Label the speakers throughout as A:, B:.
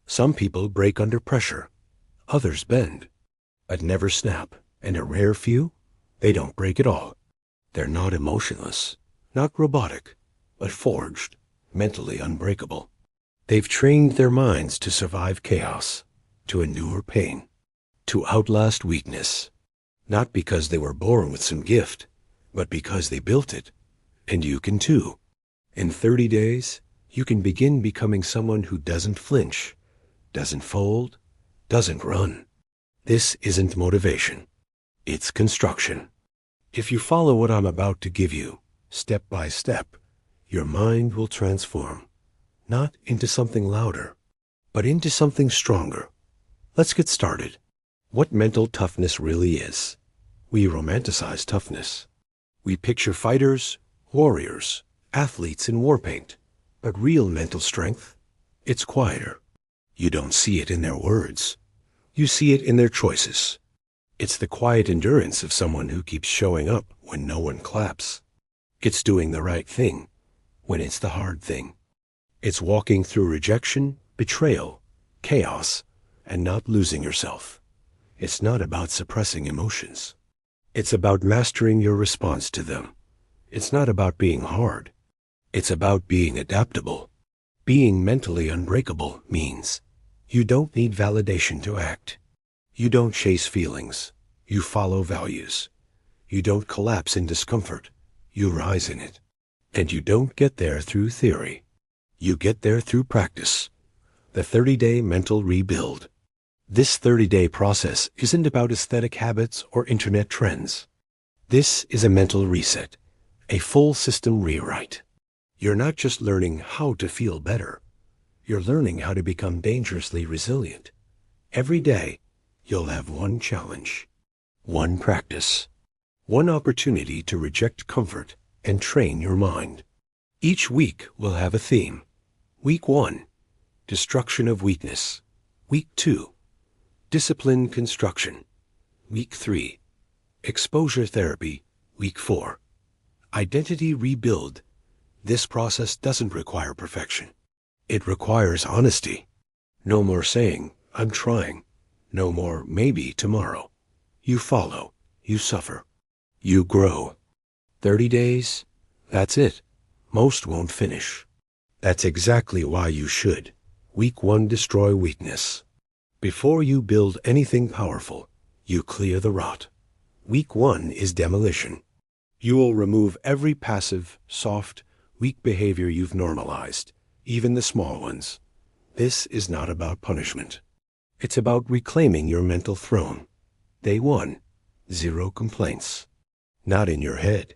A: Some people break under pressure. Others bend, but never snap. And a rare few, they don't break at all. They're not emotionless, not robotic, but forged, mentally unbreakable. They've trained their minds to survive chaos, to endure pain, to outlast weakness. Not because they were born with some gift, but because they built it. And you can too. In 30 days, you can begin becoming someone who doesn't flinch, doesn't fold, doesn't run. This isn't motivation. It's construction. If you follow what I'm about to give you, step by step, your mind will transform, not into something louder, but into something stronger. Let's get started. What mental toughness really is. We romanticize toughness. We picture fighters, warriors, athletes in war paint. But real mental strength, it's quieter. You don't see it in their words. You see it in their choices. It's the quiet endurance of someone who keeps showing up when no one claps. It's doing the right thing when it's the hard thing. It's walking through rejection, betrayal, chaos, and not losing yourself. It's not about suppressing emotions. It's about mastering your response to them. It's not about being hard. It's about being adaptable. Being mentally unbreakable means you don't need validation to act. You don't chase feelings. You follow values. You don't collapse in discomfort. You rise in it. And you don't get there through theory. You get there through practice. The 30-day mental rebuild. This 30-day process isn't about aesthetic habits or internet trends. This is a mental reset, a full system rewrite. You're not just learning how to feel better. You're learning how to become dangerously resilient. Every day, you'll have one challenge, one practice, one opportunity to reject comfort and train your mind. Each week will have a theme. Week 1, destruction of weakness. Week 2, discipline construction. Week 3, exposure therapy. Week 4, identity rebuild. This process doesn't require perfection. It requires honesty. No more saying, I'm trying. No more maybe tomorrow. You follow. You suffer. You grow. 30 days, that's it. Most won't finish. That's exactly why you should. Week 1, destroy weakness. Before you build anything powerful, you clear the rot. Week 1 is demolition. You will remove every passive, soft, weak behavior you've normalized, even the small ones. This is not about punishment. It's about reclaiming your mental throne. Day 1, 0 complaints. Not in your head,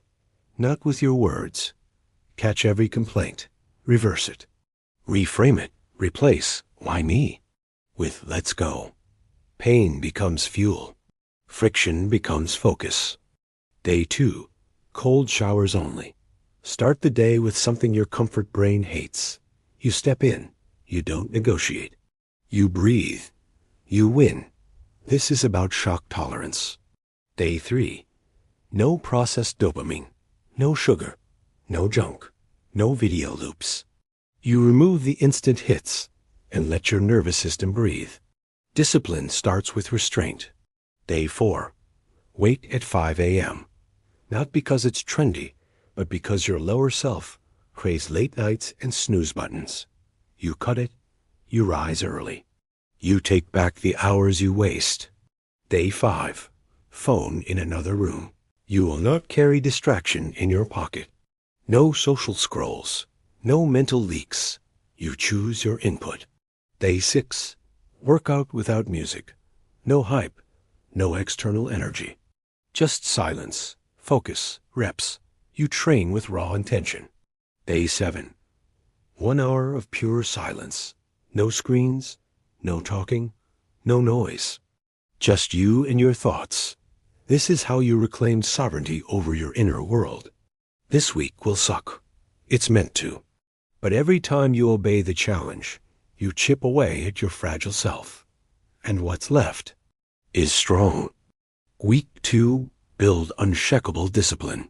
A: not with your words. Catch every complaint, reverse it, reframe it, replace why me with let's go. Pain becomes fuel. Friction becomes focus. Day 2, cold showers only. Start the day with something your comfort brain hates. You step in. You don't negotiate. You breathe. You win. This is about shock tolerance. Day 3, no processed dopamine, no sugar, no junk, no video loops. You remove the instant hits and let your nervous system breathe. Discipline starts with restraint. Day 4, wait at 5 a.m. Not because it's trendy, but because your lower self craves late nights and snooze buttons. You cut it, you rise early. You take back the hours you waste. Day 5, phone in another room. You will not carry distraction in your pocket. No social scrolls, no mental leaks. You choose your input. Day 6, workout without music. No hype, no external energy. Just silence, focus, reps. You train with raw intention. Day 7, 1 hour of pure silence. No screens, no talking, no noise. Just you and your thoughts. This is how you reclaim sovereignty over your inner world. This week will suck. It's meant to. But every time you obey the challenge, you chip away at your fragile self. And what's left is strong. Week 2, build unshakable discipline.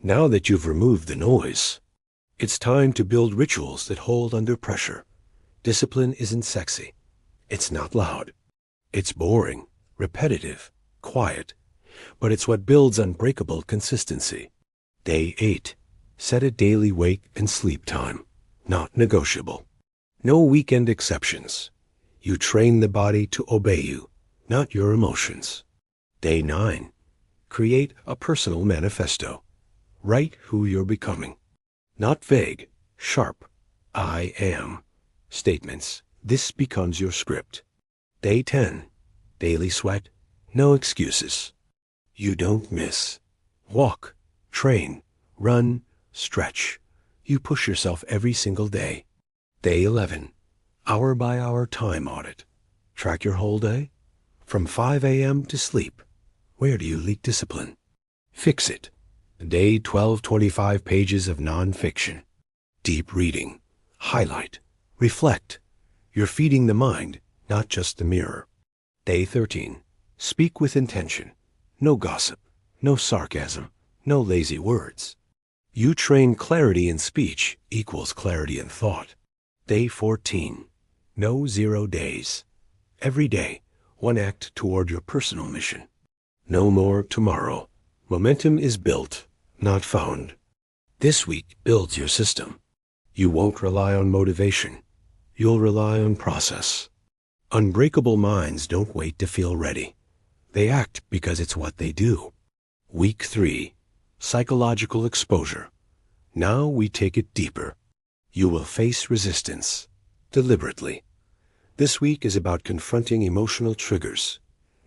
A: Now that you've removed the noise, it's time to build rituals that hold under pressure. Discipline isn't sexy. It's not loud. It's boring, repetitive, quiet, but it's what builds unbreakable consistency. Day 8. Set a daily wake and sleep time. Not negotiable. No weekend exceptions. You train the body to obey you, not your emotions. Day 9. Create a personal manifesto. Write who you're becoming. Not vague, sharp, I am statements. This becomes your script. Day 10. Daily sweat. No excuses. You don't miss. Walk, train, run, stretch. You push yourself every single day. Day 11. Hour by hour time audit. Track your whole day. From 5 a.m. to sleep. Where do you leak discipline? Fix it. Day 12, 25 pages of nonfiction. Deep reading. Highlight. Reflect. You're feeding the mind, not just the mirror. Day 13. Speak with intention. No gossip. No sarcasm. No lazy words. You train clarity in speech equals clarity in thought. Day 14. No 0 days. Every day, one act toward your personal mission. No more tomorrow. Momentum is built, not found. This week builds your system. You won't rely on motivation. You'll rely on process. Unbreakable minds don't wait to feel ready. They act because it's what they do. Week 3. Psychological exposure. Now we take it deeper. You will face resistance. Deliberately. This week is about confronting emotional triggers,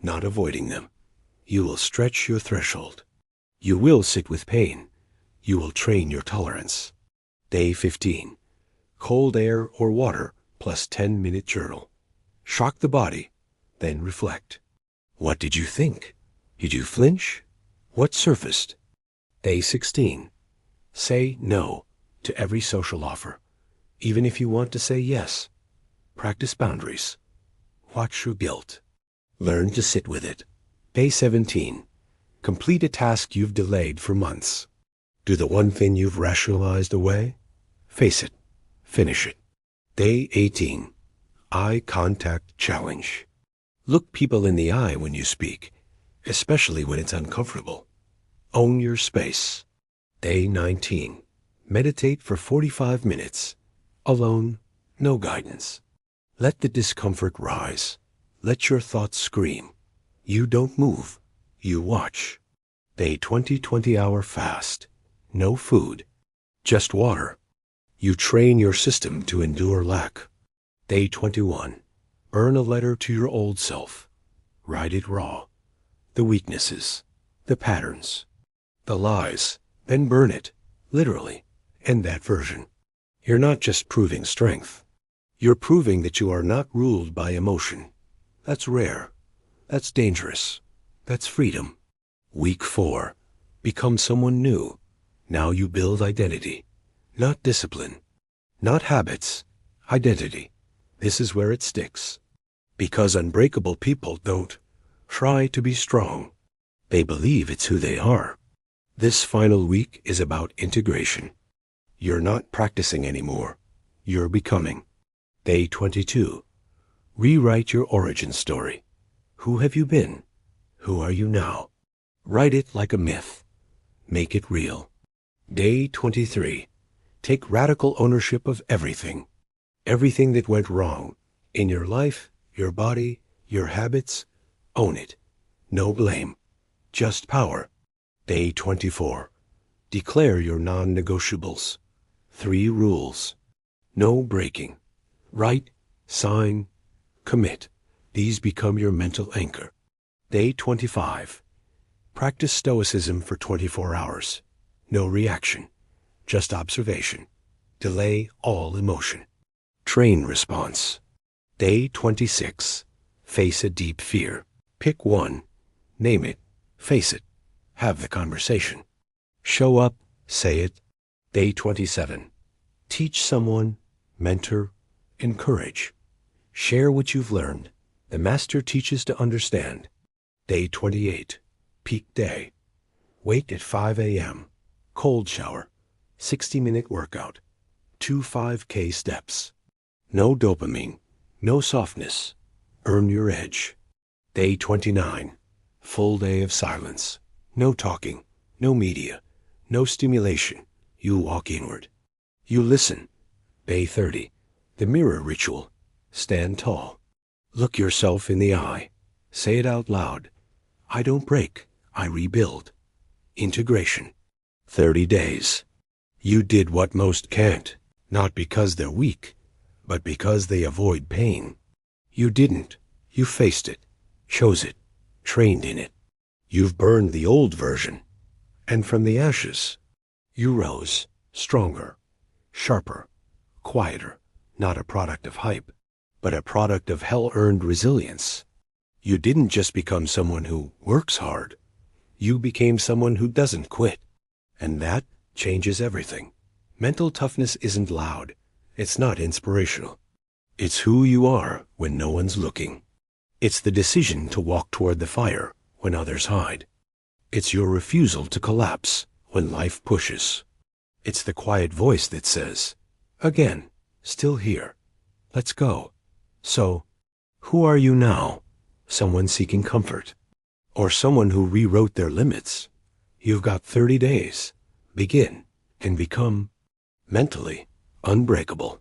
A: not avoiding them. You will stretch your threshold. You will sit with pain. You will train your tolerance. Day 15. Cold air or water plus 10-minute journal. Shock the body, then reflect. What did you think? Did you flinch? What surfaced? Day 16. Say no to every social offer, even if you want to say yes. Practice boundaries. Watch your guilt. Learn to sit with it. Day 17. Complete a task you've delayed for months. Do the one thing you've rationalized away. Face it. Finish it. Day 18. Eye contact challenge. Look people in the eye when you speak, especially when it's uncomfortable. Own your space. Day 19. Meditate for 45 minutes. Alone, no guidance. Let the discomfort rise. Let your thoughts scream. You don't move. You watch. Day 20, 20-hour fast. No food. Just water. You train your system to endure lack. Day 21. Burn a letter to your old self. Write it raw. The weaknesses. The patterns. The lies. Then burn it. Literally. End that version. You're not just proving strength. You're proving that you are not ruled by emotion. That's rare. That's dangerous. That's freedom. Week 4. Become someone new. Now you build identity. Not discipline. Not habits. Identity. This is where it sticks. Because unbreakable people don't try to be strong. They believe it's who they are. This final week is about integration. You're not practicing anymore. You're becoming. Day 22. Rewrite your origin story. Who have you been? Who are you now? Write it like a myth. Make it real. Day 23. Take radical ownership of everything. Everything that went wrong. In your life, your body, your habits. Own it. No blame. Just power. Day 24. Declare your non-negotiables. 3 rules. No breaking. Write, sign, commit. These become your mental anchor. Day 25. Practice stoicism for 24 hours. No reaction. Just observation. Delay all emotion. Train response. Day 26. Face a deep fear. Pick one. Name it. Face it. Have the conversation. Show up. Say it. Day 27. Teach someone. Mentor. Encourage. Share what you've learned. The master teaches to understand. Day 28. Peak day. Wake at 5 a.m. Cold shower. 60-minute workout. 2 5K steps. No dopamine. No softness. Earn your edge. Day 29. Full day of silence. No talking, no media, no stimulation. You walk inward. You listen. Day 30. The mirror ritual. Stand tall. Look yourself in the eye. Say it out loud. I don't break. I rebuild. Integration. 30 days. You did what most can't, not because they're weak, but because they avoid pain. You didn't. You faced it, chose it, trained in it. You've burned the old version, and from the ashes, you rose, stronger, sharper, quieter, not a product of hype, but a product of hell-earned resilience. You didn't just become someone who works hard. You became someone who doesn't quit, and that changes everything. Mental toughness isn't loud. It's not inspirational. It's who you are when no one's looking. It's the decision to walk toward the fire when others hide. It's your refusal to collapse when life pushes. It's the quiet voice that says, again, still here. Let's go. So, who are you now? Someone seeking comfort, or someone who rewrote their limits? You've got 30 days. Begin and become mentally unbreakable.